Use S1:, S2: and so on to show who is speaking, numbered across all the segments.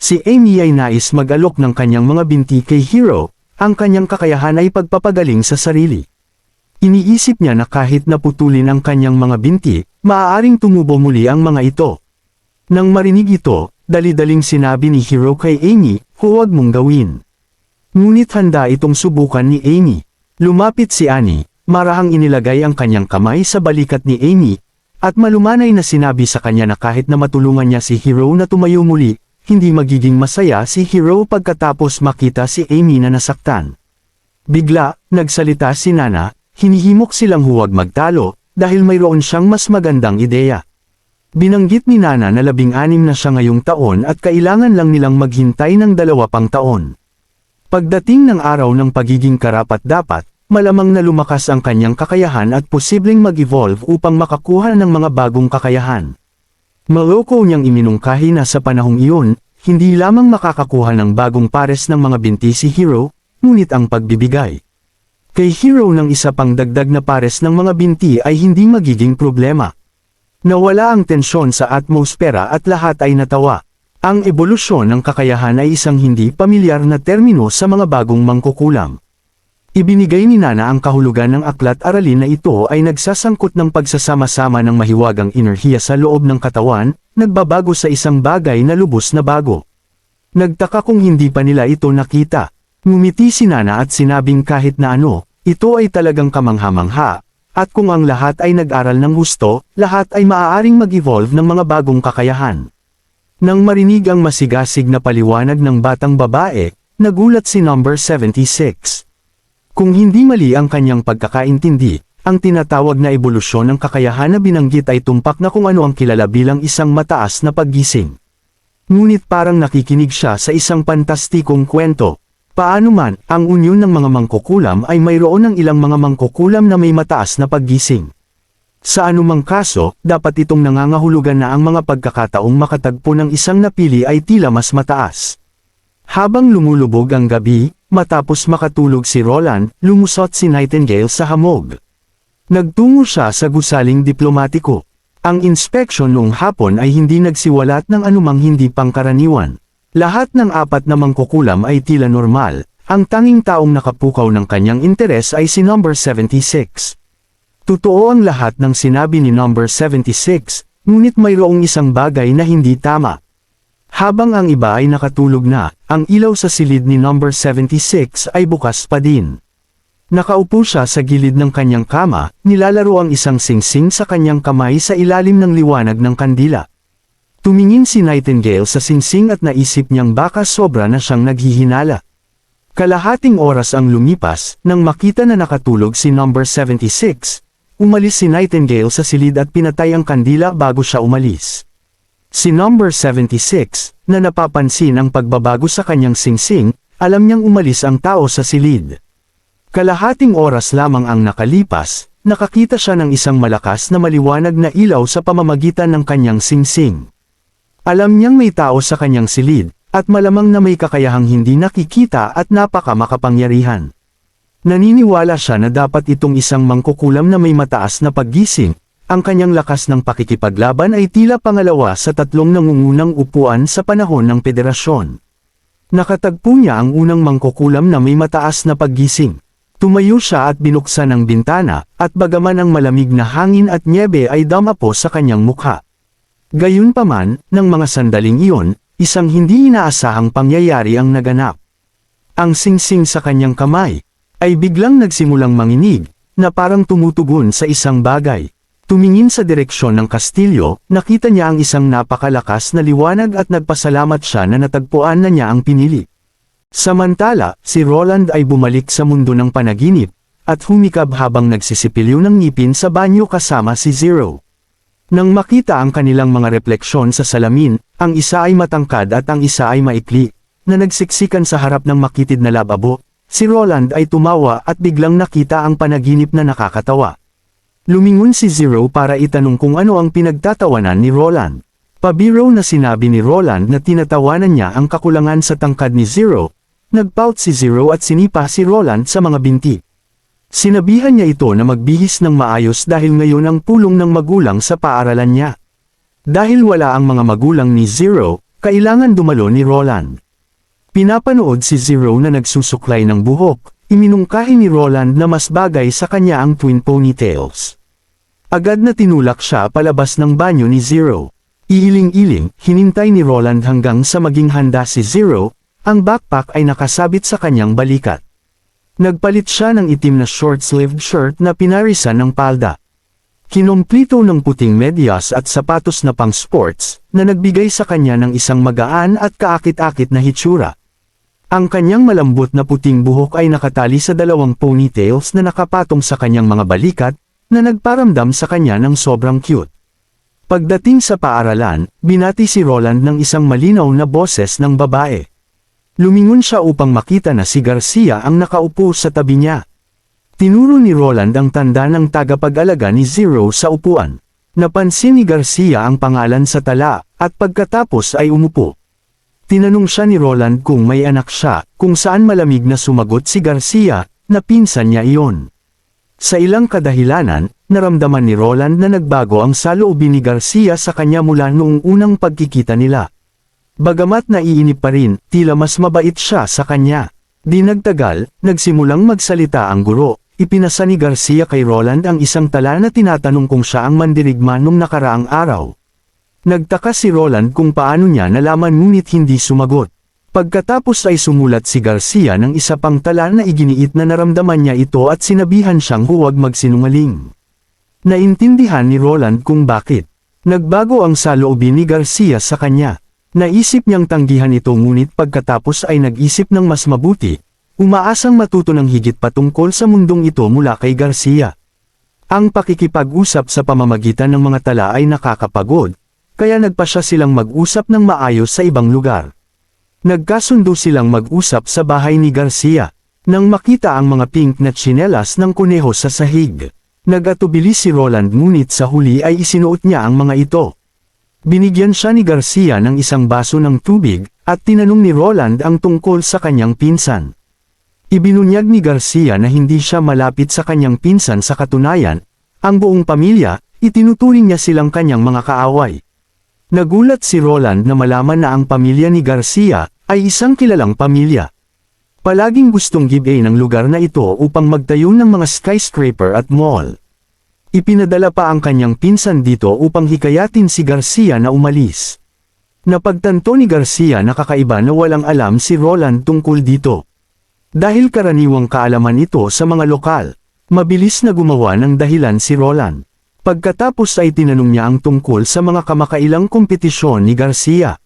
S1: Si Amy ay nais mag-alok ng kanyang mga binti kay Hiro, ang kanyang kakayahan ay pagpapagaling sa sarili. Iniisip niya na kahit naputulin ang kanyang mga binti, maaaring tumubo muli ang mga ito. Nang marinig ito, dali-daling sinabi ni Hiro kay Amy, huwag mong gawin. Ngunit handa itong subukan ni Amy. Lumapit si Annie, marahang inilagay ang kanyang kamay sa balikat ni Amy, at malumanay na sinabi sa kanya na kahit na matulungan niya si Hiro na tumayo muli, hindi magiging masaya si Hiro pagkatapos makita si Amy na nasaktan. Bigla, nagsalita si Nana, hinihimok silang huwag magtalo, dahil mayroon siyang mas magandang ideya. Binanggit ni Nana na 16 na siya ngayong taon at kailangan lang nilang maghintay ng 2 pang taon. Pagdating ng araw ng pagiging karapat-dapat, malamang na lumakas ang kanyang kakayahan at posibleng mag-evolve upang makakuha ng mga bagong kakayahan. Maloko niyang iminungkahi na sa panahong iyon, hindi lamang makakakuha ng bagong pares ng mga binti si Hiro, ngunit ang pagbibigay kay Hiro ng isa pang dagdag na pares ng mga binti ay hindi magiging problema. Nawala ang tensyon sa atmosfera at lahat ay natawa. Ang ebolusyon ng kakayahan ay isang hindi pamilyar na termino sa mga bagong mangkukulam. Ibinigay ni Nana ang kahulugan ng aklat-aralin na ito ay nagsasangkot ng pagsasama-sama ng mahiwagang enerhiya sa loob ng katawan, nagbabago sa isang bagay na lubos na bago. Nagtaka kung hindi pa nila ito nakita. Ngumiti si Nana at sinabing kahit na ano, ito ay talagang kamangha-mangha, at kung ang lahat ay nag-aral ng husto, lahat ay maaaring mag-evolve ng mga bagong kakayahan. Nang marinig ang masigasig na paliwanag ng batang babae, nagulat si number 76. Kung hindi mali ang kanyang pagkakaintindi, ang tinatawag na ebolusyon ng kakayahan na binanggit ay tumpak na kung ano ang kilala bilang isang mataas na paggising. Ngunit parang nakikinig siya sa isang pantastikong kwento. Paano man, ang unyon ng mga mangkukulam ay mayroon ng ilang mga mangkukulam na may mataas na paggising. Sa anumang kaso, dapat itong nangangahulugan na ang mga pagkakataong makatagpo ng isang napili ay tila mas mataas. Habang lumulubog ang gabi, matapos makatulog si Roland, lumusot si Nightingale sa hamog. Nagtungo siya sa gusaling diplomatiko. Ang inspeksyon noong hapon ay hindi nagsiwalat ng anumang hindi pangkaraniwan. Lahat ng 4 na mangkukulam ay tila normal, ang tanging taong nakapukaw ng kanyang interes ay si number 76. Totoo ang lahat ng sinabi ni number 76, ngunit mayroong isang bagay na hindi tama. Habang ang iba ay nakatulog na, ang ilaw sa silid ni number 76 ay bukas pa din. Nakaupo siya sa gilid ng kanyang kama, nilalaro ang isang singsing sa kanyang kamay sa ilalim ng liwanag ng kandila. Tumingin si Nightingale sa singsing at naisip niyang baka sobra na siyang naghihinala. Kalahating oras ang lumipas, nang makita na nakatulog si number 76, umalis si Nightingale sa silid at pinatay ang kandila bago siya umalis. Si number 76, na napapansin ang pagbabago sa kanyang singsing, alam niyang umalis ang tao sa silid. Kalahating oras lamang ang nakalipas, nakakita siya ng isang malakas na maliwanag na ilaw sa pamamagitan ng kanyang singsing. Alam niyang may tao sa kanyang silid, at malamang na may kakayahang hindi nakikita at napaka-makapangyarihan. Naniniwala siya na dapat itong isang mangkukulam na may mataas na paggising. Ang kanyang lakas ng pakikipaglaban ay tila pangalawa sa 3 nangungunang upuan sa panahon ng federasyon. Nakatagpo niya ang unang mangkukulam na may mataas na paggising. Tumayo siya at binuksan ang bintana, at bagaman ang malamig na hangin at nyebe ay damapo sa kanyang mukha. Gayunpaman, ng mga sandaling iyon, isang hindi inaasahang pangyayari ang naganap. Ang singsing sa kanyang kamay ay biglang nagsimulang manginig, na parang tumutugon sa isang bagay. Tumingin sa direksyon ng kastilyo, nakita niya ang isang napakalakas na liwanag at nagpasalamat siya na natagpuan na niya ang pinili. Samantala, si Roland ay bumalik sa mundo ng panaginip, at humikab habang nagsisipilyo ng ngipin sa banyo kasama si Zero. Nang makita ang kanilang mga refleksyon sa salamin, ang isa ay matangkad at ang isa ay maikli, na nagsiksikan sa harap ng makitid na lababo, si Roland ay tumawa at biglang nakita ang panaginip na nakakatawa. Lumingon si Zero para itanong kung ano ang pinagtatawanan ni Roland. Pabiro na sinabi ni Roland na tinatawanan niya ang kakulangan sa tangkad ni Zero. Nagpout si Zero at sinipa si Roland sa mga binti. Sinabihan niya ito na magbihis ng maayos dahil ngayon ang pulong ng magulang sa paaralan niya. Dahil wala ang mga magulang ni Zero, kailangan dumalo ni Roland. Pinapanood si Zero na nagsusuklay ng buhok, iminungkahi ni Roland na mas bagay sa kanya ang twin ponytails. Agad na tinulak siya palabas ng banyo ni Zero. Iiling-iling, hinintay ni Roland hanggang sa maging handa si Zero, ang backpack ay nakasabit sa kanyang balikat. Nagpalit siya ng itim na short-sleeved shirt na pinarisan ng palda. Kinomplito ng puting medyas at sapatos na pang-sports, na nagbigay sa kanya ng isang magaan at kaakit-akit na hitsura. Ang kanyang malambot na puting buhok ay nakatali sa dalawang ponytails na nakapatong sa kanyang mga balikat, na nagparamdam sa kanya ng sobrang cute. Pagdating sa paaralan, binati si Roland ng isang malinaw na boses ng babae. Lumingon siya upang makita na si Garcia ang nakaupo sa tabi niya. Tinuro ni Roland ang tanda ng tagapag-alaga ni Zero sa upuan. Napansin ni Garcia ang pangalan sa tala, at pagkatapos ay umupo. Tinanong siya ni Roland kung may anak siya, kung saan malamig na sumagot si Garcia, na pinsan niya iyon. Sa ilang kadahilanan, naramdaman ni Roland na nagbago ang saloobin ni Garcia sa kanya mula noong unang pagkikita nila. Bagamat naiinip pa rin, tila mas mabait siya sa kanya. Di nagtagal, nagsimulang magsalita ang guro. Ipinasa ni Garcia kay Roland ang isang tala na tinatanong kung siya ang mandirigma nung nakaraang araw. Nagtaka si Roland kung paano niya nalaman ngunit hindi sumagot. Pagkatapos ay sumulat si Garcia ng isa pang tala na iginiit na naramdaman niya ito at sinabihan siyang huwag magsinungaling. Naintindihan ni Roland kung bakit. Nagbago ang saloobin ni Garcia sa kanya. Naisip niyang tanggihan ito ngunit pagkatapos ay nag-isip ng mas mabuti, umaasang matuto ng higit patungkol sa mundong ito mula kay Garcia. Ang pakikipag-usap sa pamamagitan ng mga tala ay nakakapagod, kaya nagpasya silang mag-usap ng maayos sa ibang lugar. Nagkasundo silang mag-usap sa bahay ni Garcia. Nang makita ang mga pink na tsinelas ng kuneho sa sahig, nagatubili si Roland ngunit sa huli ay isinuot niya ang mga ito. Binigyan siya ni Garcia ng isang baso ng tubig, at tinanong ni Roland ang tungkol sa kanyang pinsan. Ibinunyag ni Garcia na hindi siya malapit sa kanyang pinsan sa katunayan, ang buong pamilya, itinuturing niya silang kanyang mga kaaway. Nagulat si Roland na malaman na ang pamilya ni Garcia ay isang kilalang pamilya. Palaging gustong give-away ng lugar na ito upang magtayo ng mga skyscraper at mall. Ipinadala pa ang kanyang pinsan dito upang hikayatin si Garcia na umalis. Napagtanto ni Garcia na kakaiba na walang alam si Roland tungkol dito. Dahil karaniwang kaalaman ito sa mga lokal, mabilis na gumawa ng dahilan si Roland. Pagkatapos ay tinanong niya ang tungkol sa mga kamakailang kompetisyon ni Garcia.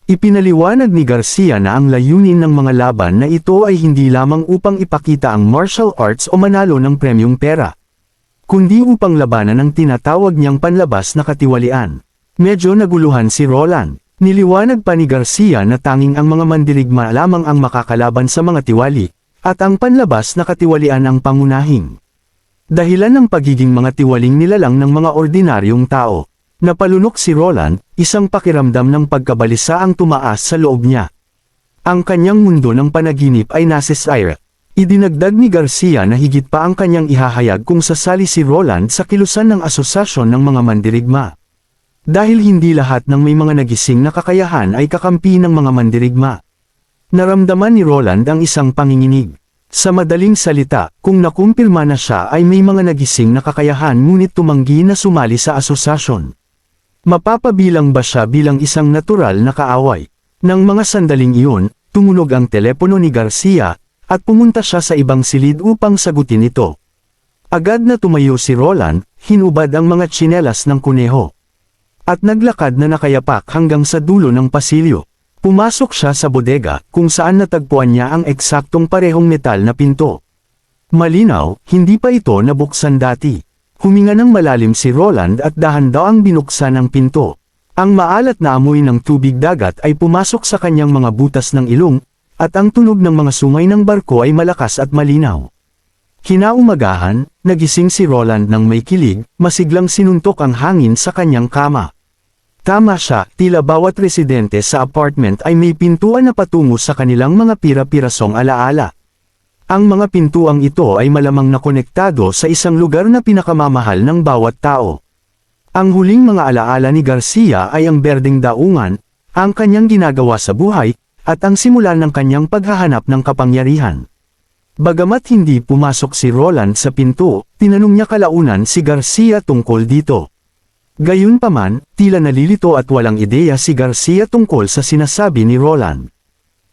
S1: Ipinaliwanag ni Garcia na ang layunin ng mga laban na ito ay hindi lamang upang ipakita ang martial arts o manalo ng premyong pera, kundi upang labanan ang tinatawag niyang panlabas na katiwalian. Medyo naguluhan si Roland. Niliwanag pa ni Garcia na tanging ang mga mandirigma lamang ang makakalaban sa mga tiwali, at ang panlabas na katiwalian ang pangunahing dahilan ng pagiging mga tiwaling nilalang ng mga ordinaryong tao. Napalunok si Roland, isang pakiramdam ng pagkabalisa ang tumaas sa loob niya. Ang kanyang mundo ng panaginip ay nasisira. Idinagdag ni Garcia na higit pa ang kanyang ihahayag kung sasali si Roland sa kilusan ng asosasyon ng mga mandirigma. Dahil hindi lahat ng may mga nagising na kakayahan ay kakampi ng mga mandirigma. Naramdaman ni Roland ang isang panginginig. Sa madaling salita, kung nakumpirma na siya ay may mga nagising na kakayahan ngunit tumanggi na sumali sa asosasyon. Mapapabilang ba siya bilang isang natural na kaaway? Nang mga sandaling iyon, tumunog ang telepono ni Garcia, at pumunta siya sa ibang silid upang sagutin ito. Agad na tumayo si Roland, hinubad ang mga tsinelas ng kuneho. At naglakad na nakayapak hanggang sa dulo ng pasilyo. Pumasok siya sa bodega, kung saan natagpuan niya ang eksaktong parehong metal na pinto. Malinaw, hindi pa ito nabuksan dati. Huminga ng malalim si Roland at dahan-dahang binuksan ang pinto. Ang maalat na amoy ng tubig dagat ay pumasok sa kanyang mga butas ng ilong, at ang tunog ng mga sungay ng barko ay malakas at malinaw. Kinaumagahan, nagising si Roland ng may kilig, masiglang sinuntok ang hangin sa kanyang kama. Tama siya, tila bawat residente sa apartment ay may pintuan na patungo sa kanilang mga pira-pirasong alaala. Ang mga pintuang ito ay malamang nakonektado sa isang lugar na pinakamamahal ng bawat tao. Ang huling mga alaala ni Garcia ay ang berdeng daungan, ang kanyang ginagawa sa buhay, at ang simula ng kanyang paghahanap ng kapangyarihan. Bagamat hindi pumasok si Roland sa pinto, tinanong niya kalaunan si Garcia tungkol dito. Gayunpaman, tila nalilito at walang ideya si Garcia tungkol sa sinasabi ni Roland.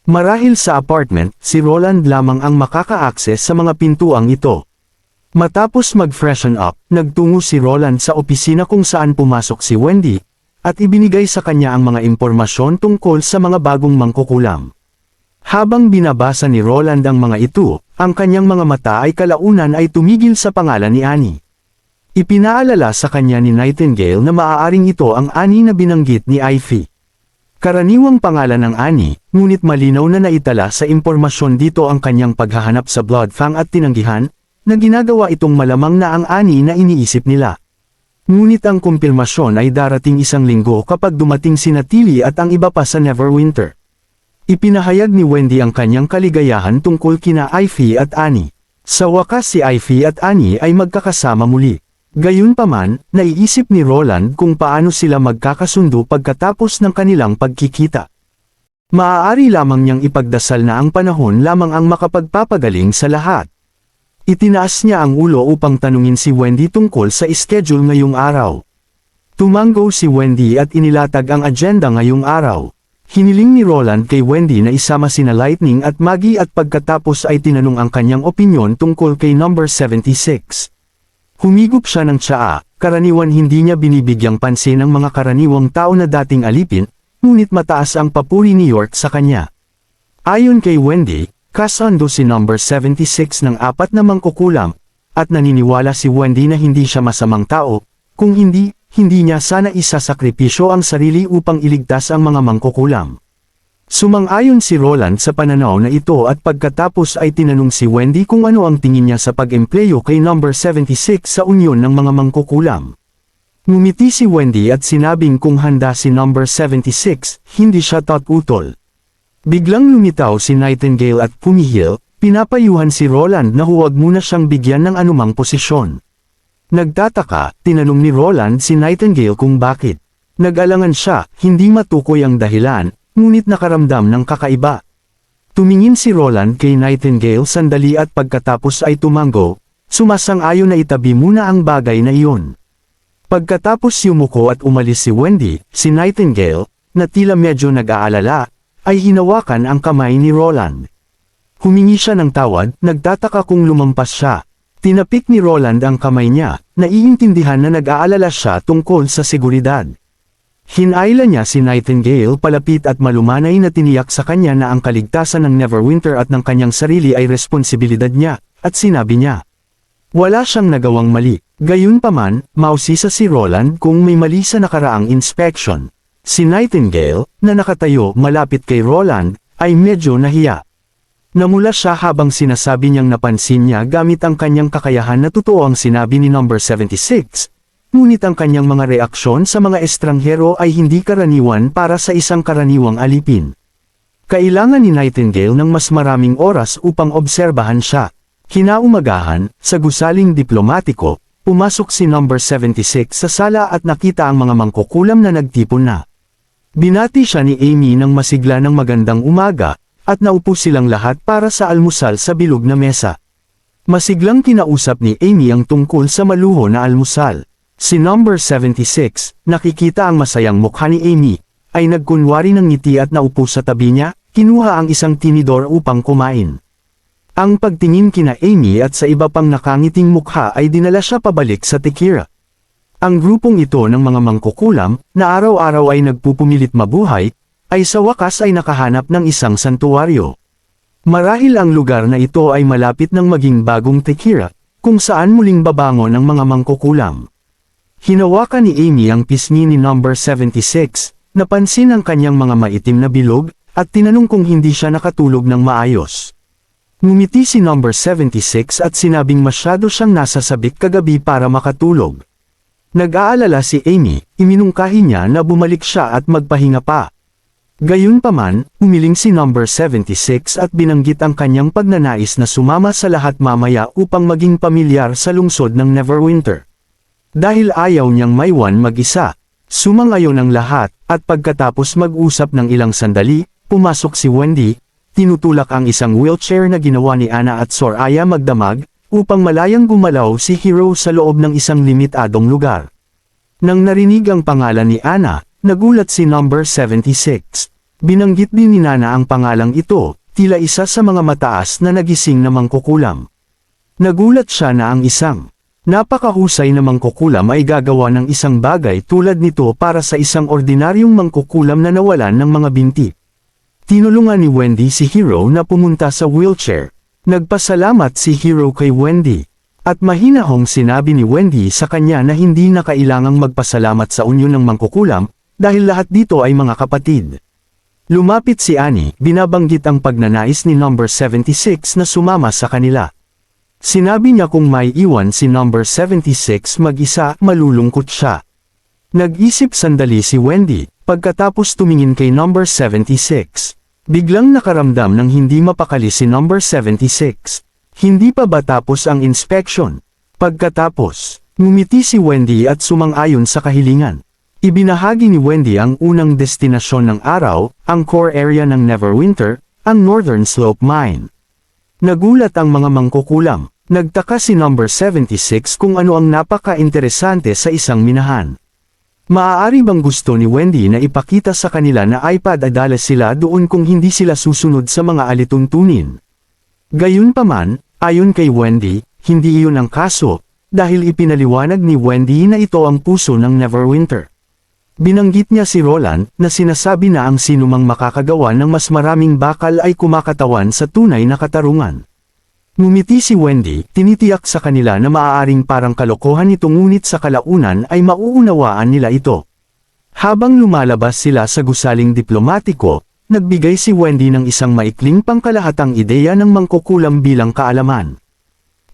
S1: Marahil sa apartment, si Roland lamang ang makaka-access sa mga pintuang ito. Matapos mag-freshen up, nagtungo si Roland sa opisina kung saan pumasok si Wendy, at ibinigay sa kanya ang mga impormasyon tungkol sa mga bagong mangkukulam. Habang binabasa ni Roland ang mga ito, ang kanyang mga mata ay kalaunan ay tumigil sa pangalan ni Annie. Ipinaalala sa kanya ni Nightingale na maaaring ito ang Annie na binanggit ni Ivy. Karaniwang pangalan ng Annie, ngunit malinaw na naitala sa impormasyon dito ang kanyang paghahanap sa Bloodfang at tinanggihan, na ginagawa itong malamang na ang Annie na iniisip nila. Ngunit ang kumpirmasyon ay darating isang linggo kapag dumating si Natalie at ang iba pa sa Neverwinter. Ipinahayag ni Wendy ang kanyang kaligayahan tungkol kina Ivy at Annie. Sa wakas si Ivy at Annie ay magkakasama muli. Gayunpaman, naiisip ni Roland kung paano sila magkakasundo pagkatapos ng kanilang pagkikita. Maaari lamang niyang ipagdasal na ang panahon lamang ang makapagpapagaling sa lahat. Itinaas niya ang ulo upang tanungin si Wendy tungkol sa schedule ngayong araw. Tumango si Wendy at inilatag ang agenda ngayong araw. Hiniling ni Roland kay Wendy na isama sina Lightning at Maggie at pagkatapos ay tinanong ang kanyang opinyon tungkol kay number 76. Humigop siya ng tsaa, karaniwan hindi niya binibigyang pansin ang mga karaniwang tao na dating alipin, ngunit mataas ang papuri ni York sa kanya. Ayon kay Wendy, kasando si number 76 ng apat na mangkukulam, at naniniwala si Wendy na hindi siya masamang tao, kung hindi niya sana isasakripisyo ang sarili upang iligtas ang mga mangkukulam. Sumang-ayon si Roland sa pananaw na ito at pagkatapos ay tinanong si Wendy kung ano ang tingin niya sa pag-empleyo kay number 76 sa unyon ng mga mangkukulam. Ngumiti si Wendy at sinabing kung handa si number 76, hindi siya tututol. Biglang lumitaw si Nightingale at pumihil, pinapayuhan si Roland na huwag muna siyang bigyan ng anumang posisyon. Nagtataka, tinanong ni Roland si Nightingale kung bakit. Nag-alangan siya, hindi matukoy ang dahilan, ngunit nakaramdam ng kakaiba. Tumingin si Roland kay Nightingale sandali at pagkatapos ay tumango, sumasang-ayon na itabi muna ang bagay na iyon. Pagkatapos yumuko at umalis si Wendy, si Nightingale, na tila medyo nag-aalala, ay hinawakan ang kamay ni Roland. Humingi siya ng tawad, nagtataka kung lumampas siya. Tinapik ni Roland ang kamay niya, naiintindihan na nag-aalala siya tungkol sa seguridad. Hinayla niya si Nightingale palapit at malumanay na tiniyak sa kanya na ang kaligtasan ng Neverwinter at ng kanyang sarili ay responsibilidad niya, at sinabi niya. Wala siyang nagawang mali. Gayunpaman, mausisa si Roland kung may mali sa nakaraang inspection. Si Nightingale, na nakatayo malapit kay Roland, ay medyo nahiya. Namula siya habang sinasabi niyang napansin niya gamit ang kanyang kakayahan na totoo ang sinabi ni number 76. Ngunit ang kanyang mga reaksyon sa mga estranghero ay hindi karaniwan para sa isang karaniwang alipin. Kailangan ni Nightingale ng mas maraming oras upang obserbahan siya. Kinaumagahan, sa gusaling diplomatiko, pumasok si number 76 sa sala at nakita ang mga mangkukulam na nagtipon na. Binati siya ni Amy ng masigla ng magandang umaga, at naupo silang lahat para sa almusal sa bilog na mesa. Masiglang kinausap ni Amy ang tungkol sa maluho na almusal. Si number 76, nakikita ang masayang mukha ni Amy, ay nagkunwari ng ngiti at naupo sa tabi niya, kinuha ang isang tinidor upang kumain. Ang pagtingin kina Amy at sa iba pang nakangiting mukha ay dinala siya pabalik sa Tekira. Ang grupong ito ng mga mangkukulam, na araw-araw ay nagpupumilit mabuhay, ay sa wakas ay nakahanap ng isang santuwaryo. Marahil ang lugar na ito ay malapit ng maging bagong Tekira, kung saan muling babangon ang mga mangkukulam. Hinawakan ni Amy ang pisngi ni number 76, napansin ang kanyang mga maitim na bilog, at tinanong kung hindi siya nakatulog ng maayos. Ngumiti si number 76 at sinabing masyado siyang nasasabik kagabi para makatulog. Nag-aalala si Amy, iminungkahi niya na bumalik siya at magpahinga pa. Gayunpaman, umiling si number 76 at binanggit ang kanyang pagnanais na sumama sa lahat mamaya upang maging pamilyar sa lungsod ng Neverwinter. Dahil ayaw niyang maiwan mag-isa, Sumang-ayon ang lahat, at pagkatapos mag-usap ng ilang sandali, pumasok si Wendy, tinutulak ang isang wheelchair na ginawa ni Anna at Soraya magdamag, upang malayang gumalaw si Hiro sa loob ng isang limitadong lugar. Nang narinig ang pangalan ni Anna, nagulat si number 76. Binanggit din ni Nana ang pangalang ito, tila isa sa mga mataas na nagising na mangkukulam. Nagulat siya na ang isang napakahusay na mangkukulam ay gagawa ng isang bagay tulad nito para sa isang ordinaryong mangkukulam na nawalan ng mga binti. Tinulungan ni Wendy si Hiro na pumunta sa wheelchair. Nagpasalamat si Hiro kay Wendy. At mahinahong sinabi ni Wendy sa kanya na hindi na kailangang magpasalamat sa unyon ng mangkukulam, dahil lahat dito ay mga kapatid. Lumapit si Annie, binabanggit ang pagnanais ni number 76 na sumama sa kanila. Sinabi niya kung may iwan si number 76 mag-isa, malulungkot siya. Nag-isip sandali si Wendy, pagkatapos tumingin kay number 76. Biglang nakaramdam ng hindi mapakali si number 76. Hindi pa ba tapos ang inspection? Pagkatapos, ngumiti si Wendy at sumang-ayon sa kahilingan. Ibinahagi ni Wendy ang unang destinasyon ng araw, ang core area ng Neverwinter, ang Northern Slope Mine. Nagulat ang mga mangkukulam. Nagtaka si number 76 kung ano ang napaka-interesante sa isang minahan. Maaari bang gusto ni Wendy na ipakita sa kanila na iPad adala sila doon kung hindi sila susunod sa mga alituntunin? Gayunpaman, ayon kay Wendy, hindi iyon ang kaso, dahil ipinaliwanag ni Wendy na ito ang puso ng Neverwinter. Binanggit niya si Roland na sinasabi na ang sinumang makakagawa ng mas maraming bakal ay kumakatawan sa tunay na katarungan. Ngumiti si Wendy, tinitiyak sa kanila na maaaring parang kalokohan ito ngunit sa kalaunan ay mauunawaan nila ito. Habang lumalabas sila sa gusaling diplomatiko, nagbigay si Wendy ng isang maikling pangkalahatang ideya ng mangkukulam bilang kaalaman.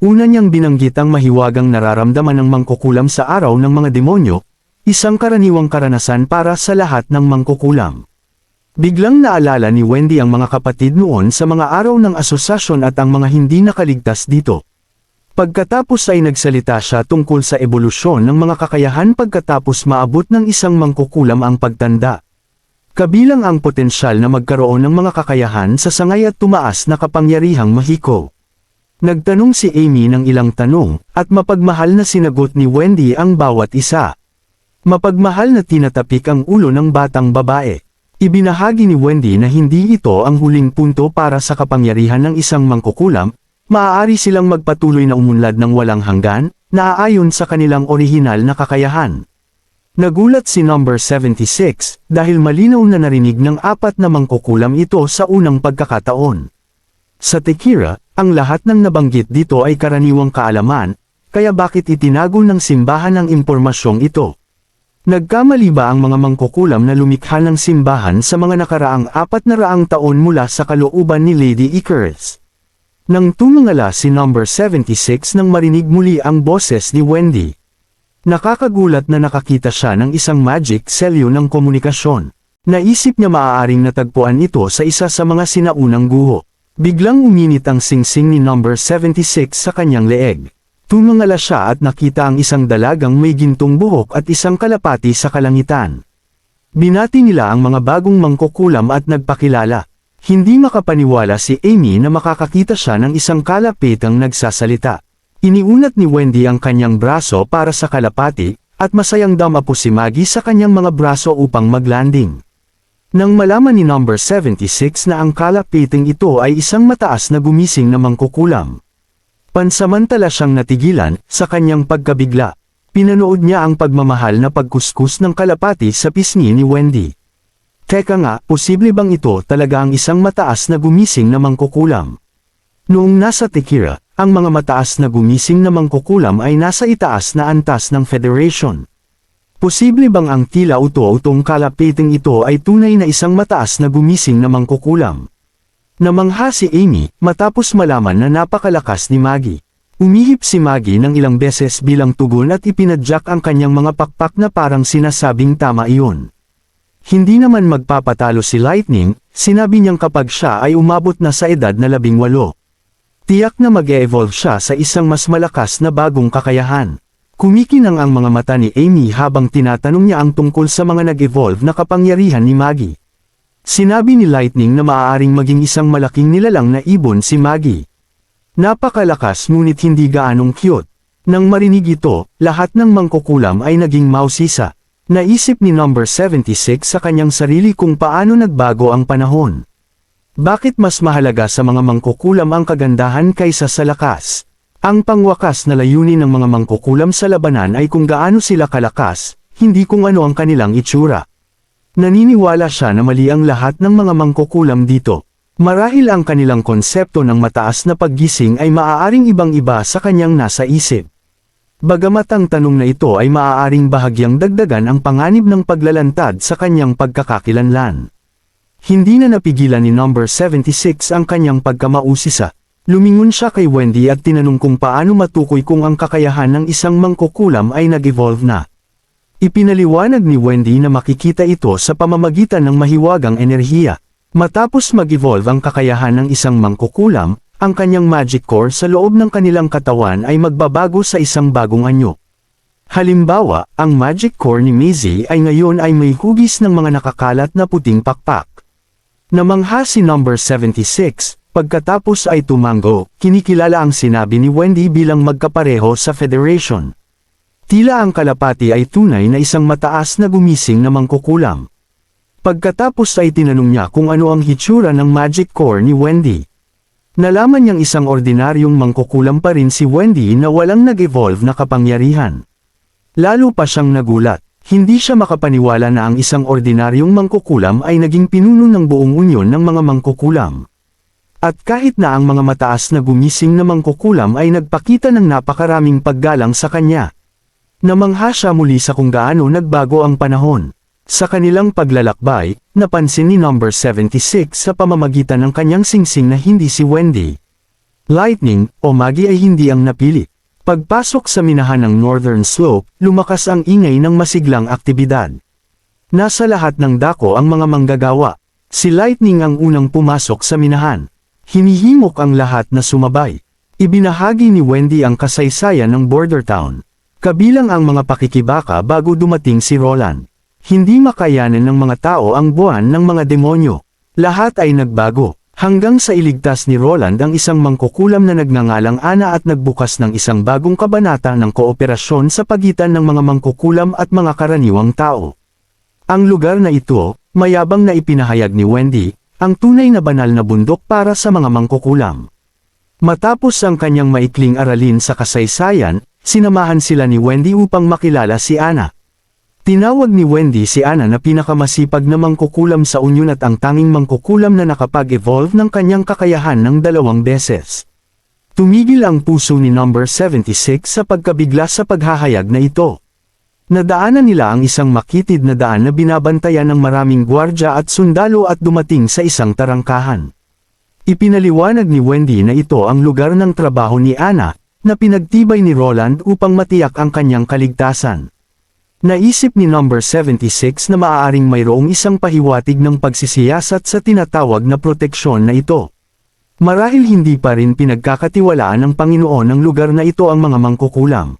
S1: Una niyang binanggit ang mahiwagang nararamdaman ng mangkukulam sa araw ng mga demonyo, isang karaniwang karanasan para sa lahat ng mangkukulam. Biglang naalala ni Wendy ang mga kapatid noon sa mga araw ng asosasyon at ang mga hindi nakaligtas dito. Pagkatapos ay nagsalita siya tungkol sa ebolusyon ng mga kakayahan pagkatapos maabot ng isang mangkukulam ang pagtanda. Kabilang ang potensyal na magkaroon ng mga kakayahan sa sangay at tumaas na kapangyarihang mahiko. Nagtanong si Amy ng ilang tanong, at mapagmahal na sinagot ni Wendy ang bawat isa. Mapagmahal na tinatapik ang ulo ng batang babae. Ibinahagi ni Wendy na hindi ito ang huling punto para sa kapangyarihan ng isang mangkukulam, maaari silang magpatuloy na umunlad ng walang hanggan, naaayon sa kanilang orihinal na kakayahan. Nagulat si number 76, dahil malinaw na narinig ng apat na mangkukulam ito sa unang pagkakataon. Sa Tekira, ang lahat ng nabanggit dito ay karaniwang kaalaman, kaya bakit itinago ng simbahan ang impormasyong ito? Nagkamali ba ang mga mangkukulam na lumikha ng simbahan sa mga nakaraang 400 taon mula sa kalooban ni Lady Icarus? Nang tumingala si number 76 nang marinig muli ang boses ni Wendy. Nakakagulat na nakakita siya ng isang magic selyo ng komunikasyon. Naisip niya maaaring natagpuan ito sa isa sa mga sinaunang guho. Biglang uminit ang singsing ni number 76 sa kanyang leeg. Tumingala siya at nakita ang isang dalagang may gintong buhok at isang kalapati sa kalangitan. Binati nila ang mga bagong mangkukulam at nagpakilala. Hindi makapaniwala si Amy na makakakita siya ng isang kalapitang nagsasalita. Iniunat ni Wendy ang kanyang braso para sa kalapati, at masayang damapo si Maggie sa kanyang mga braso upang maglanding. Nang malaman ni number 76 na ang kalapiting ito ay isang mataas na gumising na mangkukulam, pansamantala siyang natigilan sa kanyang pagkabigla. Pinanood niya ang pagmamahal na pagkuskus ng kalapati sa pisngi ni Wendy. Teka nga, posible bang ito talaga ang isang mataas na gumising na mangkukulam? Noong nasa Tekira, ang mga mataas na gumising na mangkukulam ay nasa itaas na antas ng Federation. Posible bang ang tila uto-utong kalapiting ito ay tunay na isang mataas na gumising na mangkukulam? Namangha si Amy, matapos malaman na napakalakas ni Maggie. Umihip si Maggie ng ilang beses bilang tugon at ipinadyak ang kanyang mga pakpak na parang sinasabing tama iyon. Hindi naman magpapatalo si Lightning, sinabi niyang kapag siya ay umabot na sa edad na 18. Tiyak na mag-e-evolve siya sa isang mas malakas na bagong kakayahan. Kumikinang ang mga mata ni Amy habang tinatanong niya ang tungkol sa mga nag-evolve na kapangyarihan ni Maggie. Sinabi ni Lightning na maaaring maging isang malaking nilalang na ibon si Maggie. Napakalakas ngunit hindi gaanong cute. Nang marinig ito, lahat ng mangkukulam ay naging mausisa. Naisip ni number 76 sa kanyang sarili kung paano nagbago ang panahon. Bakit mas mahalaga sa mga mangkukulam ang kagandahan kaysa sa lakas? Ang pangwakas na layunin ng mga mangkukulam sa labanan ay kung gaano sila kalakas, hindi kung ano ang kanilang itsura. Naniniwala siya na mali ang lahat ng mga mangkukulam dito. Marahil ang kanilang konsepto ng mataas na paggising ay maaaring ibang-iba sa kanyang nasa isip. Bagamat ang tanong na ito ay maaaring bahagyang dagdagan ang panganib ng paglalantad sa kanyang pagkakakilanlan. Hindi na napigilan ni number 76 ang kanyang pagkamausisa. Lumingon siya kay Wendy at tinanong kung paano matukoy kung ang kakayahan ng isang mangkukulam ay nag-evolve na. Ipinaliwanag ni Wendy na makikita ito sa pamamagitan ng mahiwagang enerhiya. Matapos mag-evolve ang kakayahan ng isang mangkukulam, ang kanyang magic core sa loob ng kanilang katawan ay magbabago sa isang bagong anyo. Halimbawa, ang magic core ni Maisie ay ngayon ay may hugis ng mga nakakalat na puting pakpak. Namangha si number 76, pagkatapos ay tumango, kinikilala ang sinabi ni Wendy bilang magkapareho sa Federation. Tila ang kalapati ay tunay na isang mataas na gumising na mangkukulam. Pagkatapos ay tinanong niya kung ano ang hitsura ng magic core ni Wendy. Nalaman niyang isang ordinaryong mangkukulam pa rin si Wendy na walang nag-evolve na kapangyarihan. Lalo pa siyang nagulat. Hindi siya makapaniwala na ang isang ordinaryong mangkukulam ay naging pinuno ng buong unyon ng mga mangkukulam. At kahit na ang mga mataas na gumising na mangkukulam ay nagpakita ng napakaraming paggalang sa kanya. Namangha siya muli sa kung gaano nagbago ang panahon. Sa kanilang paglalakbay, napansin ni number 76 sa pamamagitan ng kanyang singsing na hindi si Wendy. Lightning o Maggie ay hindi ang napili. Pagpasok sa minahan ng Northern Slope, lumakas ang ingay ng masiglang aktibidad. Nasa lahat ng dako ang mga manggagawa. Si Lightning ang unang pumasok sa minahan. Hinihimok ang lahat na sumabay. Ibinahagi ni Wendy ang kasaysayan ng Border Town. Kabilang ang mga pakikibaka bago dumating si Roland. Hindi makayanan ng mga tao ang buwan ng mga demonyo. Lahat ay nagbago. Hanggang sa iligtas ni Roland ang isang mangkukulam na nagngangalang Ana at nagbukas ng isang bagong kabanata ng kooperasyon sa pagitan ng mga mangkukulam at mga karaniwang tao. Ang lugar na ito, mayabang na ipinahayag ni Wendy, ang tunay na banal na bundok para sa mga mangkukulam. Matapos ang kanyang maikling aralin sa kasaysayan, sinamahan sila ni Wendy upang makilala si Ana. Tinawag ni Wendy si Ana na pinakamasipag na mangkukulam sa unyon at ang tanging mangkukulam na nakapag-evolve ng kanyang kakayahan ng 2 beses. Tumigil ang puso ni number 76 sa pagkabigla sa paghahayag na ito. Nadaanan nila ang isang makitid na daan na binabantayan ng maraming gwardya at sundalo at dumating sa isang tarangkahan. Ipinaliwanag ni Wendy na ito ang lugar ng trabaho ni Ana, na pinagtibay ni Roland upang matiyak ang kanyang kaligtasan. Naisip ni number 76 na maaaring mayroong isang pahiwatig ng pagsisiyasat sa tinatawag na proteksyon na ito. Marahil hindi pa rin pinagkakatiwalaan ng Panginoon ng lugar na ito ang mga mangkukulam.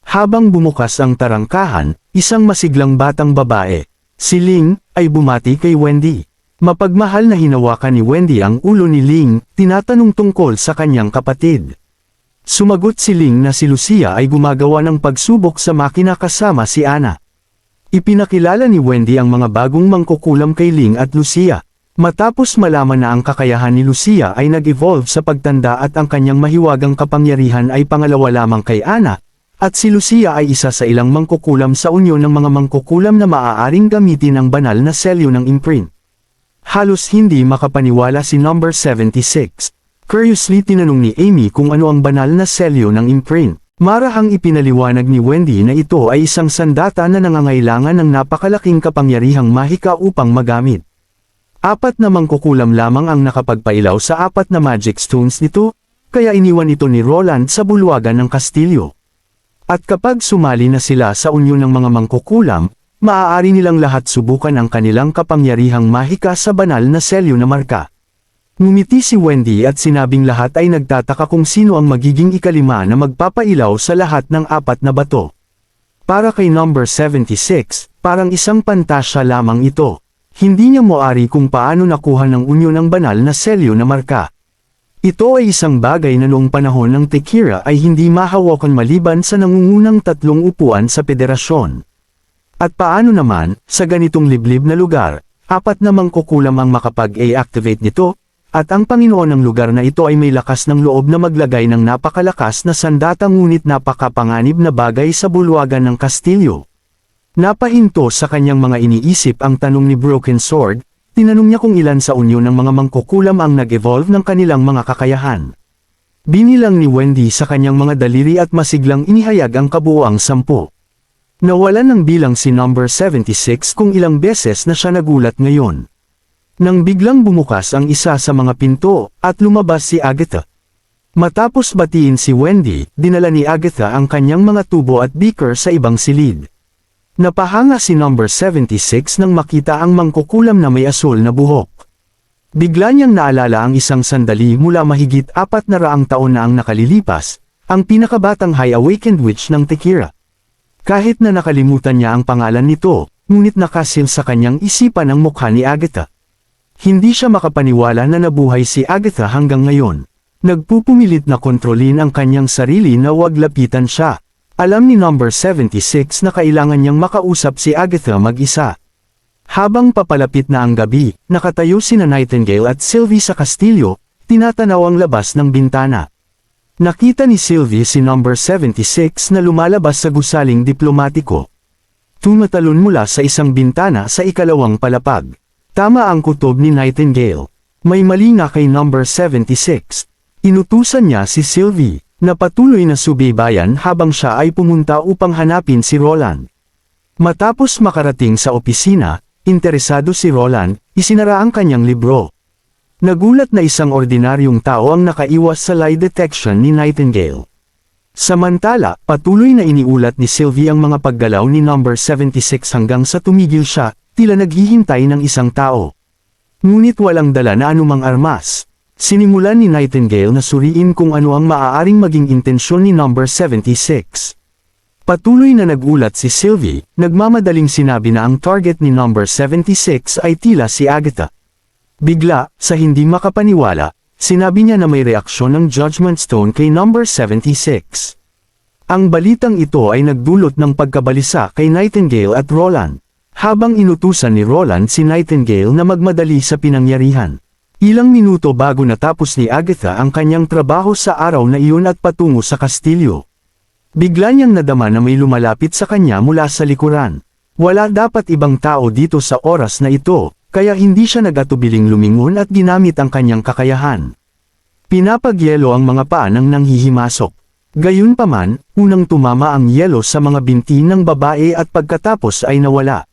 S1: Habang bumukas ang tarangkahan, isang masiglang batang babae, si Ling, ay bumati kay Wendy. Mapagmahal na hinawakan ni Wendy ang ulo ni Ling, tinatanong tungkol sa kanyang kapatid. Sumagot si Ling na si Lucia ay gumagawa ng pagsubok sa makina kasama si Ana. Ipinakilala ni Wendy ang mga bagong mangkukulam kay Ling at Lucia. Matapos malaman na ang kakayahan ni Lucia ay nag-evolve sa pagtanda at ang kanyang mahiwagang kapangyarihan ay pangalawa lamang kay Ana, at si Lucia ay isa sa ilang mangkukulam sa unyon ng mga mangkukulam na maaaring gamitin ang banal na selyo ng imprint. Halos hindi makapaniwala si number 76. Curiously tinanong ni Amy kung ano ang banal na selyo ng imprint. Marahang ipinaliwanag ni Wendy na ito ay isang sandata na nangangailangan ng napakalaking kapangyarihang mahika upang magamit. 4 na mangkukulam lamang ang nakapagpailaw sa 4 na magic stones nito, kaya iniwan ito ni Roland sa bulwagan ng kastilyo. At kapag sumali na sila sa unyon ng mga mangkukulam, maaari nilang lahat subukan ang kanilang kapangyarihang mahika sa banal na selyo na marka. Ngumiti si Wendy at sinabing lahat ay nagtataka kung sino ang magiging ikalima na magpapailaw sa lahat ng apat na bato. Para kay number 76, parang isang pantasya lamang ito. Hindi niya moari kung paano nakuha ng unyo ng banal na selyo na marka. Ito ay isang bagay na noong panahon ng Tekira ay hindi mahawakan maliban sa nangungunang 3 upuan sa federasyon. At paano naman, sa ganitong liblib na lugar, 4 na mangkukulam ang makapag-activate nito, at ang Panginoon ng lugar na ito ay may lakas ng loob na maglagay ng napakalakas na sandata ngunit napakapanganib na bagay sa bulwagan ng kastilyo. Napahinto sa kanyang mga iniisip ang tanong ni Broken Sword, tinanong niya kung ilan sa unyo ng mga mangkukulam ang nag-evolve ng kanilang mga kakayahan. Binilang ni Wendy sa kanyang mga daliri at masiglang inihayag ang kabuuang 10. Nawalan ng bilang si number 76 kung ilang beses na siya nagulat ngayon. Nang biglang bumukas ang isa sa mga pinto, at lumabas si Agatha. Matapos batiin si Wendy, dinala ni Agatha ang kanyang mga tubo at beaker sa ibang silid. Napahanga si number 76 nang makita ang mangkukulam na may asul na buhok. Bigla niyang naalala ang isang sandali mula mahigit 400 taon na ang nakalilipas, ang pinakabatang High Awakened Witch ng Tekira. Kahit na nakalimutan niya ang pangalan nito, ngunit nakasil sa kanyang isipan ang mukha ni Agatha. Hindi siya makapaniwala na nabuhay si Agatha hanggang ngayon. Nagpupumilit na kontrolin ang kanyang sarili na huwag lapitan siya. Alam ni number 76 na kailangan niyang makausap si Agatha mag-isa. Habang papalapit na ang gabi, nakatayo sina Nightingale at Sylvie sa kastilyo, tinatanaw ang labas ng bintana. Nakita ni Sylvie si number 76 na lumalabas sa gusaling diplomatiko. Tumatalon mula sa isang bintana sa ikalawang palapag. Tama ang kutob ni Nightingale. May mali nga kay number 76. Inutusan niya si Sylvie, na patuloy na subaybayan habang siya ay pumunta upang hanapin si Roland. Matapos makarating sa opisina, interesado si Roland, isinara ang kanyang libro. Nagulat na isang ordinaryong tao ang nakaiwas sa lie detection ni Nightingale. Samantala, patuloy na iniulat ni Sylvie ang mga paggalaw ni number 76 hanggang sa tumigil siya, tila naghihintay ng isang tao. Ngunit walang dala na anumang armas. Sinimulan ni Nightingale na suriin kung ano ang maaaring maging intensyon ni number 76. Patuloy na nagulat si Sylvie, nagmamadaling sinabi na ang target ni number 76 ay tila si Agatha. Bigla, sa hindi makapaniwala, sinabi niya na may reaksyon ng Judgment Stone kay number 76. Ang balitang ito ay nagdulot ng pagkabalisa kay Nightingale at Roland. Habang inutusan ni Roland si Nightingale na magmadali sa pinangyarihan. Ilang minuto bago natapos ni Agatha ang kanyang trabaho sa araw na iyon at patungo sa kastilyo. Bigla niyang nadama na may lumalapit sa kanya mula sa likuran. Wala dapat ibang tao dito sa oras na ito, kaya hindi siya nag-atubiling lumingon at ginamit ang kanyang kakayahan. Pinapagyelo ang mga paa ng nanghihimasok. Gayunpaman, unang tumama ang yelo sa mga binti ng babae at pagkatapos ay nawala.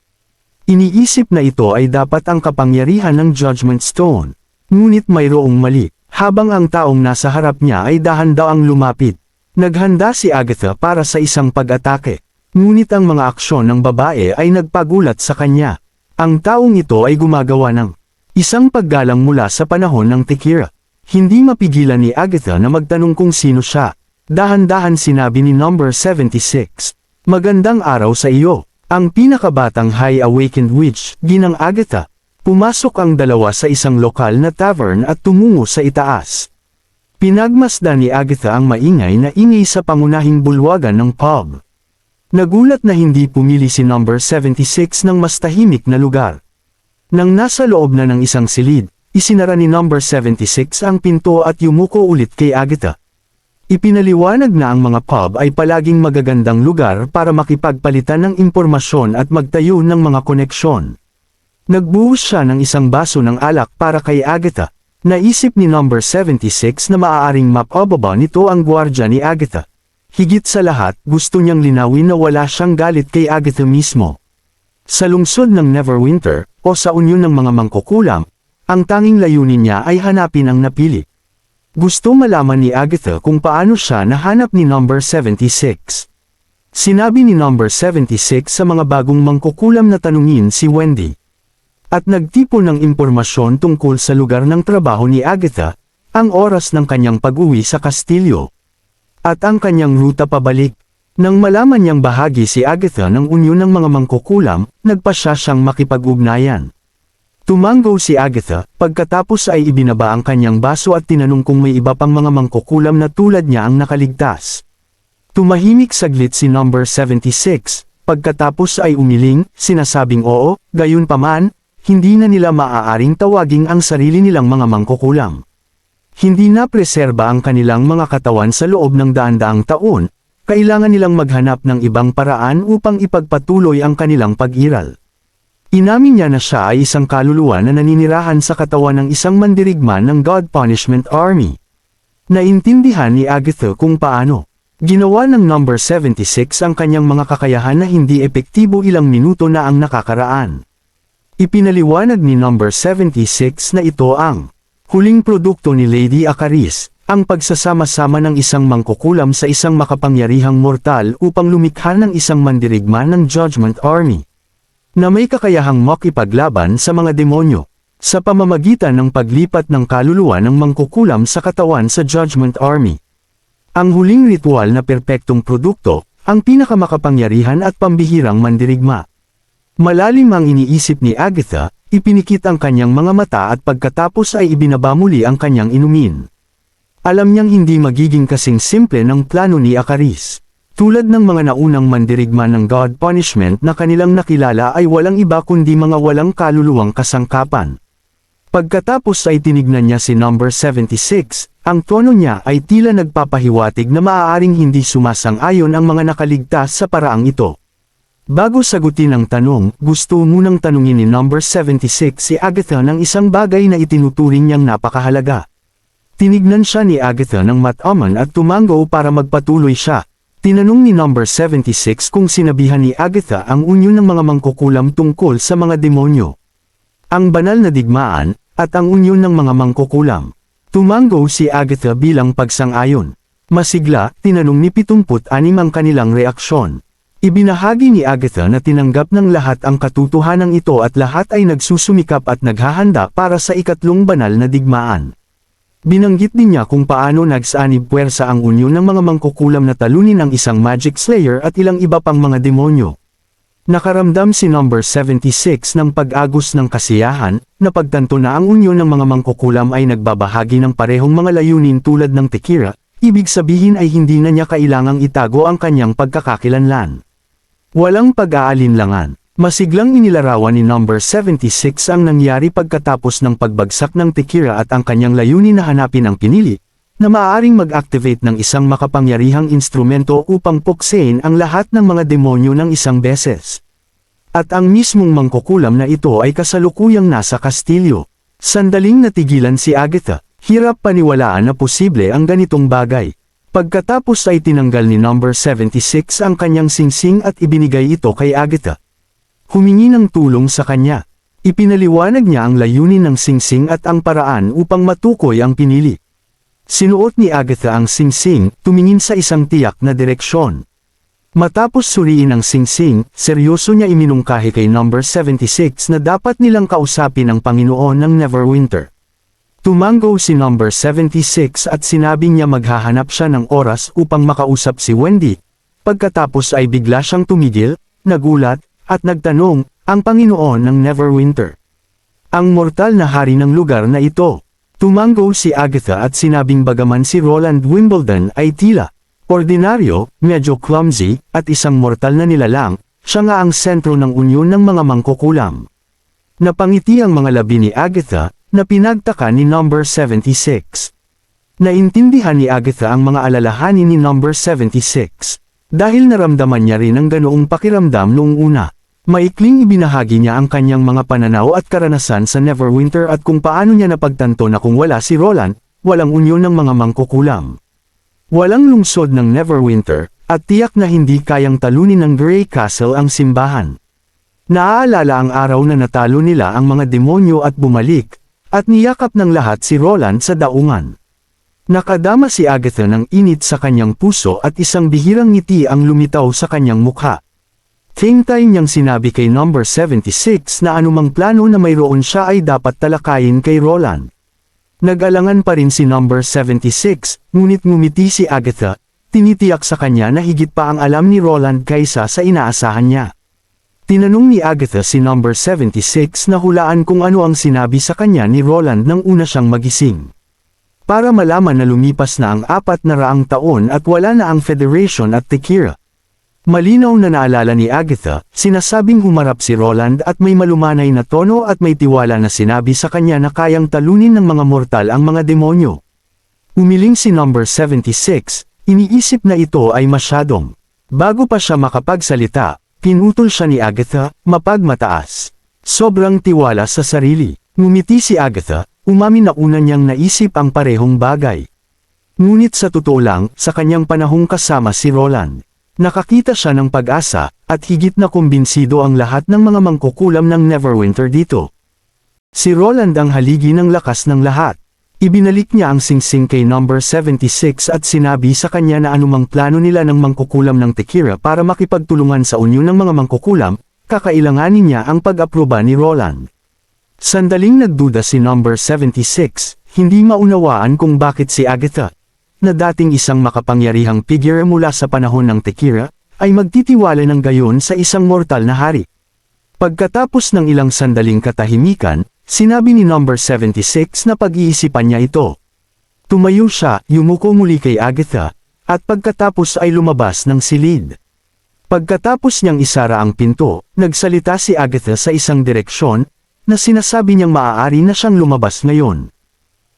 S1: Iniisip na ito ay dapat ang kapangyarihan ng Judgment Stone. Ngunit mayroong mali, habang ang taong nasa harap niya ay dahan-daang lumapit. Naghanda si Agatha para sa isang pag-atake. Ngunit ang mga aksyon ng babae ay nagpagulat sa kanya. Ang taong ito ay gumagawa ng isang paggalang mula sa panahon ng Tekira. Hindi mapigilan ni Agatha na magtanong kung sino siya. Dahan-dahan sinabi ni number 76. Magandang araw sa iyo. Ang pinakabatang High Awakened Witch, ginang Agatha. Pumasok ang dalawa sa isang lokal na tavern at tumungo sa itaas. Pinagmasdan ni Agatha ang maingay na ingay sa pangunahing bulwagan ng pub. Nagulat na hindi pumili si number 76 ng mas tahimik na lugar. Nang nasa loob na ng isang silid, isinara ni number 76 ang pinto at yumuko ulit kay Agatha. Ipinaliwanag na ang mga pub ay palaging magagandang lugar para makipagpalitan ng impormasyon at magtayo ng mga koneksyon. Nagbuhos siya ng isang baso ng alak para kay Agatha. Naisip ni number 76 na maaaring mapababa nito ang gwardya ni Agatha. Higit sa lahat, gusto niyang linawin na wala siyang galit kay Agatha mismo. Sa lungsod ng Neverwinter, o sa unyon ng mga mangkukulam, ang tanging layunin niya ay hanapin ang napili. Gusto malaman ni Agatha kung paano siya nahanap ni number 76. Sinabi ni number 76 sa mga bagong mangkukulam na tanungin si Wendy. At nagtipon ng impormasyon tungkol sa lugar ng trabaho ni Agatha, ang oras ng kanyang pag-uwi sa kastilyo, at ang kanyang ruta pabalik. Nang malaman niyang bahagi si Agatha ng unyon ng mga mangkukulam, nagpasya siyang makipag-ugnayan. Tumanggo si Agatha, pagkatapos ay ibinaba ang kanyang baso at tinanong kung may iba pang mga mangkukulam na tulad niya ang nakaligtas. Tumahimik saglit si number 76, pagkatapos ay umiling, sinasabing oo, gayunpaman, hindi na nila maaaring tawaging ang sarili nilang mga mangkukulam. Hindi na preserba ang kanilang mga katawan sa loob ng daan-daang taon, kailangan nilang maghanap ng ibang paraan upang ipagpatuloy ang kanilang pag-iral. Inamin niya na siya ay isang kaluluwa na naninirahan sa katawan ng isang mandirigma ng God Punishment Army. Naintindihan ni Agatha kung paano ginawa ng number 76 ang kanyang mga kakayahan na hindi epektibo ilang minuto na ang nakakaraan. Ipinaliwanag ni number 76 na ito ang huling produkto ni Lady Acaris, ang pagsasama-sama ng isang mangkukulam sa isang makapangyarihang mortal upang lumikha ng isang mandirigma ng Judgment Army, na may kakayahang makipaglaban sa mga demonyo, sa pamamagitan ng paglipat ng kaluluwa ng mangkukulam sa katawan sa Judgment Army. Ang huling ritual na perpektong produkto, ang pinakamakapangyarihan at pambihirang mandirigma. Malalim ang iniisip ni Agatha, ipinikit ang kanyang mga mata at pagkatapos ay ibinaba muli ang kanyang inumin. Alam niyang hindi magiging kasing simple ng plano ni Acaris. Tulad ng mga naunang mandirigma ng God Punishment na kanilang nakilala ay walang iba kundi mga walang kaluluwang kasangkapan. Pagkatapos ay tinignan niya si number 76, ang tono niya ay tila nagpapahiwatig na maaaring hindi sumasang-ayon ang mga nakaligtas sa paraang ito. Bago sagutin ang tanong, gusto munang tanungin ni number 76 si Agatha ng isang bagay na itinuturing niyang napakahalaga. Tinignan siya ni Agatha ng mataman at tumanggo para magpatuloy siya. Tinanong ni number 76 kung sinabihan ni Agatha ang unyon ng mga mangkukulam tungkol sa mga demonyo, ang banal na digmaan, at ang unyon ng mga mangkukulam. Tumanggo si Agatha bilang pagsang-ayon. Masigla, tinanong ni 76 ang kanilang reaksyon. Ibinahagi ni Agatha na tinanggap ng lahat ang katotohanan ito at lahat ay nagsusumikap at naghahanda para sa ikatlong banal na digmaan. Binanggit din niya kung paano nagsanib puwersa ang unyon ng mga mangkukulam na talunin ang isang Magic Slayer at ilang iba pang mga demonyo. Nakaramdam si number 76 ng pag-agos ng kasiyahan, na pagtanto na ang unyon ng mga mangkukulam ay nagbabahagi ng parehong mga layunin tulad ng Tekira, ibig sabihin ay hindi na niya kailangang itago ang kanyang pagkakakilanlan. Walang pag-aalinlangan. Masiglang inilarawan ni number 76 ang nangyari pagkatapos ng pagbagsak ng Tekira at ang kanyang layunin na hanapin ang pinili, na maaaring mag-activate ng isang makapangyarihang instrumento upang puksain ang lahat ng mga demonyo ng isang beses. At ang mismong mangkukulam na ito ay kasalukuyang nasa kastilyo. Sandaling natigilan si Agatha, hirap paniwalaan na posible ang ganitong bagay. Pagkatapos ay tinanggal ni number 76 ang kanyang singsing at ibinigay ito kay Agatha. Humingi ng tulong sa kanya. Ipinaliwanag niya ang layunin ng singsing at ang paraan upang matukoy ang pinili. Sinuot ni Agatha ang singsing, tumingin sa isang tiyak na direksyon. Matapos suriin ang singsing, seryoso niya iminungkahi kay number 76 na dapat nilang kausapin ang Panginoon ng Neverwinter. Tumanggo si number 76 at sinabing niya maghahanap siya ng oras upang makausap si Wendy. Pagkatapos ay bigla siyang tumigil, nagulat, at nagtanong, ang Panginoon ng Neverwinter, ang mortal na hari ng lugar na ito. Tumanggo si Agatha at sinabing bagaman si Roland Wimbledon ay tila ordinaryo, medyo clumsy, at isang mortal na nilalang, siya nga ang sentro ng unyon ng mga mangkukulam. Napangiti ang mga labi ni Agatha, na pinagtaka ni number 76. Naintindihan ni Agatha ang mga alalahanin ni number 76. Dahil naramdaman niya rin ang ganoong pakiramdam noong una. Maikling ibinahagi niya ang kanyang mga pananaw at karanasan sa Neverwinter at kung paano niya napagtanto na kung wala si Roland, walang unyon ng mga mangkukulam. Walang lungsod ng Neverwinter, at tiyak na hindi kayang talunin ng Grey Castle ang simbahan. Naaalala ang araw na natalo nila ang mga demonyo at bumalik, at niyakap ng lahat si Roland sa daungan. Nakadama si Agatha ng init sa kanyang puso at isang bihirang ngiti ang lumitaw sa kanyang mukha. Same time niyang sinabi kay number 76 na anumang plano na mayroon siya ay dapat talakayin kay Roland. Nag-alangan pa rin si number 76, ngunit ngumiti si Agatha, tinitiyak sa kanya na higit pa ang alam ni Roland kaysa sa inaasahan niya. Tinanong ni Agatha si number 76 na hulaan kung ano ang sinabi sa kanya ni Roland nang una siyang magising. Para malaman na lumipas na ang 400 taon at wala na ang Federation at Tekira. Malinaw na naalala ni Agatha, sinasabing humarap si Roland at may malumanay na tono at may tiwala na sinabi sa kanya na kayang talunin ng mga mortal ang mga demonyo. Umiling si number 76, iniisip na ito ay masyadong. Bago pa siya makapagsalita, pinutol siya ni Agatha, mapagmataas. Sobrang tiwala sa sarili. Ngumiti si Agatha, umamin na una niyang naisip ang parehong bagay. Ngunit sa totoo lang, sa kanyang panahong kasama si Roland. Nakakita siya ng pag-asa, at higit na kumbinsido ang lahat ng mga mangkukulam ng Neverwinter dito. Si Roland ang haligi ng lakas ng lahat. Ibinalik niya ang singsing kay number 76 at sinabi sa kanya na anumang plano nila ng mangkukulam ng Tekira para makipagtulungan sa unyon ng mga mangkukulam, kakailanganin niya ang pag-aproba ni Roland. Sandaling nagduda si number 76, hindi maunawaan kung bakit si Agatha, na dating isang makapangyarihang figure mula sa panahon ng Tekira, ay magtitiwala ng gayon sa isang mortal na hari. Pagkatapos ng ilang sandaling katahimikan, sinabi ni number 76 na pag-iisipan niya ito. Tumayo siya, yumuko muli kay Agatha, at pagkatapos ay lumabas ng silid. Pagkatapos niyang isara ang pinto, nagsalita si Agatha sa isang direksyon, na sinasabi niyang maaari na siyang lumabas ngayon.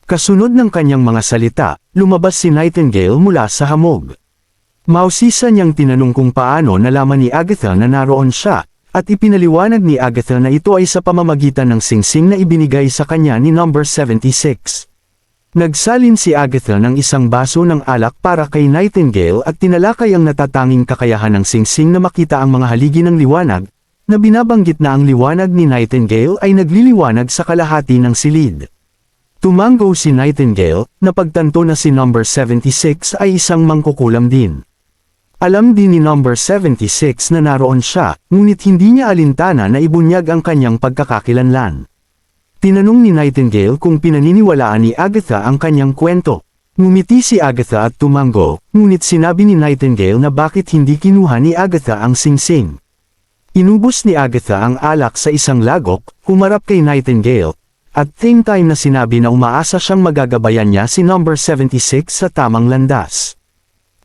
S1: Kasunod ng kanyang mga salita, lumabas si Nightingale mula sa hamog. Mausisa niyang tinanong kung paano nalaman ni Agatha na naroon siya, at ipinaliwanag ni Agatha na ito ay sa pamamagitan ng singsing na ibinigay sa kanya ni number 76. Nagsalin si Agatha ng isang baso ng alak para kay Nightingale at tinalakay ang natatanging kakayahan ng singsing na makita ang mga haligi ng liwanag, na binabanggit na ang liwanag ni Nightingale ay nagliliwanag sa kalahati ng silid. Tumango si Nightingale, na pagtanto na si number 76 ay isang mangkukulam din. Alam din ni number 76 na naroon siya, ngunit hindi niya alintana na ibunyag ang kanyang pagkakakilanlan. Tinanong ni Nightingale kung pinaniniwalaan ni Agatha ang kanyang kwento. Ngumiti si Agatha at tumango, ngunit sinabi ni Nightingale na bakit hindi kinuha ni Agatha ang singsing. Inubos ni Agatha ang alak sa isang lagok, humarap kay Nightingale, at same time na sinabi na umaasa siyang magagabayan niya si number 76 sa tamang landas.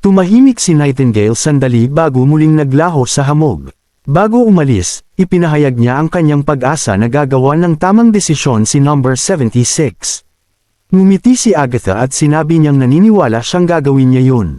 S1: Tumahimik si Nightingale sandali bago muling naglaho sa hamog. Bago umalis, ipinahayag niya ang kanyang pag-asa na gagawa ng tamang desisyon si number 76. Ngumiti si Agatha at sinabi niyang naniniwala siyang gagawin niya yun.